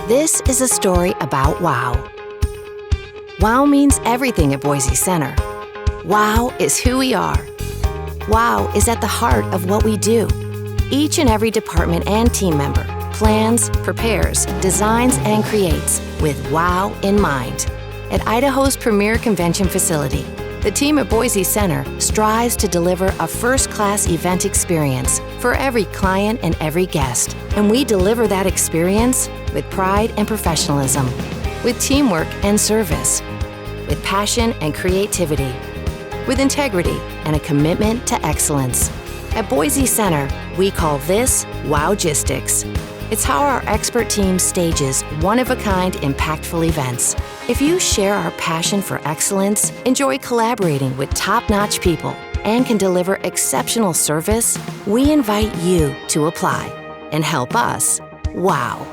This is a story about wow. Wow means everything at Boise Centre. Wow is who we are. Wow is at the heart of what we do. Each and every department and team member plans, prepares, designs, and creates with wow in mind. At Idaho's premier convention facility, the team at Boise Centre strives to deliver a first-class event experience for every client and every guest. And we deliver that experience with pride and professionalism, with teamwork and service, with passion and creativity, with integrity and a commitment to excellence. At Boise Centre, we call this Wowgistics. It's how our expert team stages one-of-a-kind, impactful events. If you share our passion for excellence, enjoy collaborating with top-notch people, and can deliver exceptional service, we invite you to apply and help us wow.